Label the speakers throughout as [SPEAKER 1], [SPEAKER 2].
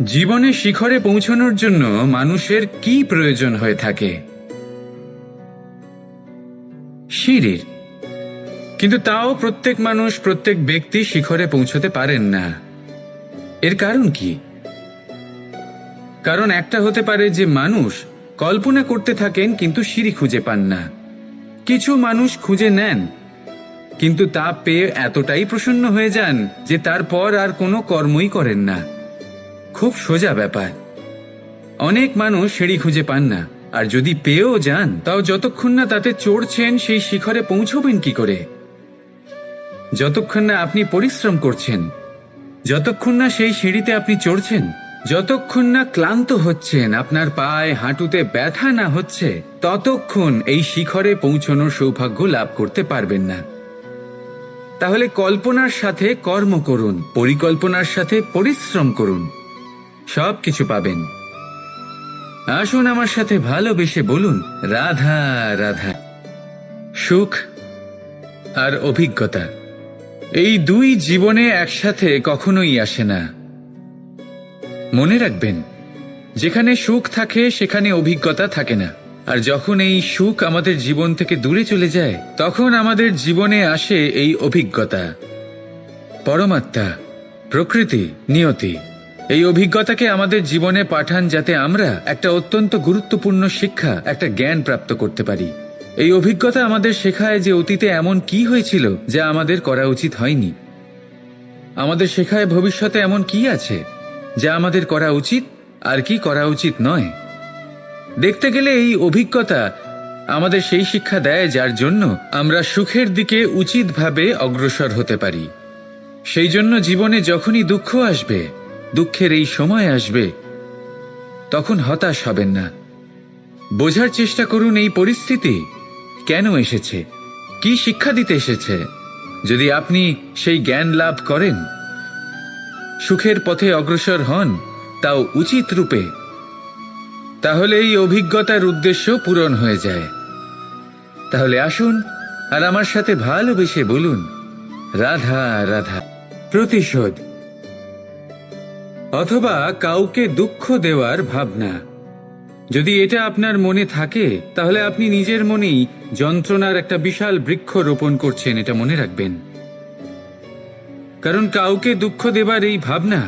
[SPEAKER 1] জীবনে শিখরে পৌঁছানোর জন্য মানুষের কি প্রয়োজন হয়ে থাকে? সিঁড়ির। কিন্তু তাও প্রত্যেক মানুষ, প্রত্যেক ব্যক্তি শিখরে পৌঁছতে পারেন না। এর কারণ কি? কারণ একটা হতে পারে যে মানুষ কল্পনা করতে থাকেন কিন্তু সিঁড়ি খুঁজে পান না। কিছু মানুষ খুঁজে নেন কিন্তু তা পেয়ে এতটাই প্রসন্ন হয়ে যান যে তারপর আর কোনো কর্মই করেন না। খুব সোজা ব্যাপার। অনেক মানুষ সিঁড়ি খুঁজে পান না, আর যদি পেয়েও যান তাও যতক্ষণ না তাতে চড়ছেন সেই শিখরে পৌঁছবেন কি করে? যতক্ষণ না আপনি পরিশ্রম করছেন, যতক্ষণ না সেই সিঁড়িতে আপনি চড়ছেন, যতক্ষণ না ক্লান্ত হচ্ছেন, আপনার পায়ে হাঁটুতে ব্যথা না হচ্ছে, ততক্ষণ এই শিখরে পৌঁছানোর সৌভাগ্য লাভ করতে পারবেন না। তাহলে কল্পনার সাথে কর্ম করুন, পরিকল্পনার সাথে পরিশ্রম করুন, সব কিছু পাবেন। আসুন আমার সাথে ভালোবেসে বলুন, রাধা রাধা। সুখ আর অভিজ্ঞতা, এই দুই জীবনে একসাথে কখনোই আসে না। মনে রাখবেন, যেখানে সুখ থাকে সেখানে অভিজ্ঞতা থাকে না। আর যখন এই সুখ আমাদের জীবন থেকে দূরে চলে যায়, তখন আমাদের জীবনে আসে এই অভিজ্ঞতা। পরমাত্মা, প্রকৃতি, নিয়তি এই অভিজ্ঞতাকে আমাদের জীবনে পাঠান যাতে আমরা একটা অত্যন্ত গুরুত্বপূর্ণ শিক্ষা, একটা জ্ঞান প্রাপ্ত করতে পারি। এই অভিজ্ঞতা আমাদের শেখায় যে অতীতে এমন কি হয়েছিল যা আমাদের করা উচিত হয়নি। আমাদের শেখায় ভবিষ্যতে এমন কি আছে যা আমাদের করা উচিত আর কি করা উচিত নয়। দেখতে গেলে এই অভিজ্ঞতা আমাদের সেই শিক্ষা দেয় যার জন্য আমরা সুখের দিকে উচিতভাবে অগ্রসর হতে পারি। সেই জন্য জীবনে যখনই দুঃখ আসবে, দুঃখের এই সময় আসবে, তখন হতাশ হবেন না। বোঝার চেষ্টা করুন এই পরিস্থিতি কেন এসেছে, কি শিক্ষা দিতে এসেছে। যদি আপনি সেই জ্ঞান লাভ করেন, সুখের পথে অগ্রসর হন, তাও উচিত রূপে, তাহলে এই অভিজ্ঞতার উদ্দেশ্য পূরণ হয়ে যায়। তাহলে আসুন আর আমার সাথে ভালোবেসে বলুন, রাধা রাধা। প্রতিশোধ অথবা কাউকে দুঃখ দেওয়ার ভাবনা, যদি এটা আপনার মনে থাকে তাহলে আপনি নিজের মনেই যন্ত্রণার একটা বিশাল বৃক্ষ রোপণ করছেন, এটা মনে রাখবেন। কারণ কাউকে দুঃখ দেবার এই ভাবনা,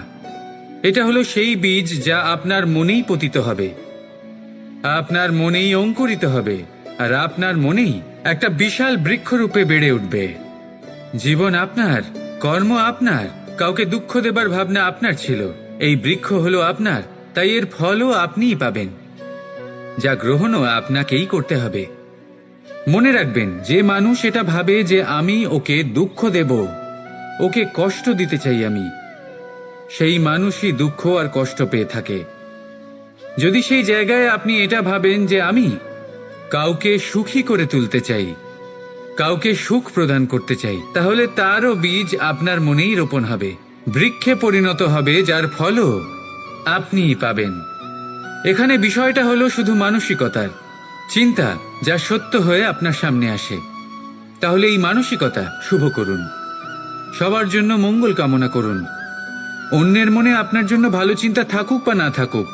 [SPEAKER 1] এটা হলো সেই বীজ যা আপনার মনেই পতিত হবে, আপনার মনেই অঙ্কুরিত হবে, আর আপনার মনেই একটা বিশাল বৃক্ষরূপে বেড়ে উঠবে। জীবন আপনার, কর্ম আপনার, কাউকে দুঃখ দেবার ভাবনা আপনার ছিল, এই বৃক্ষ হলো আপনার, তাই এর ফলও আপনিই পাবেন, যা গ্রহণও আপনাকেই করতে হবে। মনে রাখবেন, যে মানুষ এটা ভাবে যে আমি ওকে দুঃখ দেব, ওকে কষ্ট দিতে চাই আমি, সেই মানুষই দুঃখ আর কষ্ট পেয়ে থাকে। যদি সেই জায়গায় আপনি এটা ভাবেন যে আমি কাউকে সুখী করে তুলতে চাই, কাউকে সুখ প্রদান করতে চাই, তাহলে তারও বীজ আপনার মনেই রোপণ হবে, বৃক্ষে পরিণত হবে, যার ফলও আপনিই পাবেন। এখানে বিষয়টা হলো শুধু মানসিকতার চিন্তা, যা সত্য হয়ে আপনার সামনে আসে। তাহলে এই মানসিকতা শুভ করুন, সবার জন্য মঙ্গল কামনা করুন। অন্যের মনে আপনার জন্য ভালো চিন্তা থাকুক বা না থাকুক,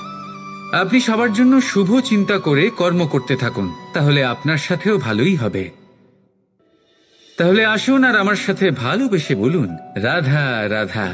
[SPEAKER 1] আপনি সবার জন্য শুভ চিন্তা করে কর্ম করতে থাকুন, তাহলে আপনার সাথেও ভালোই হবে। তাহলে আসুন আর আমার সাথে ভালোবেসে বলুন, রাধা রাধা।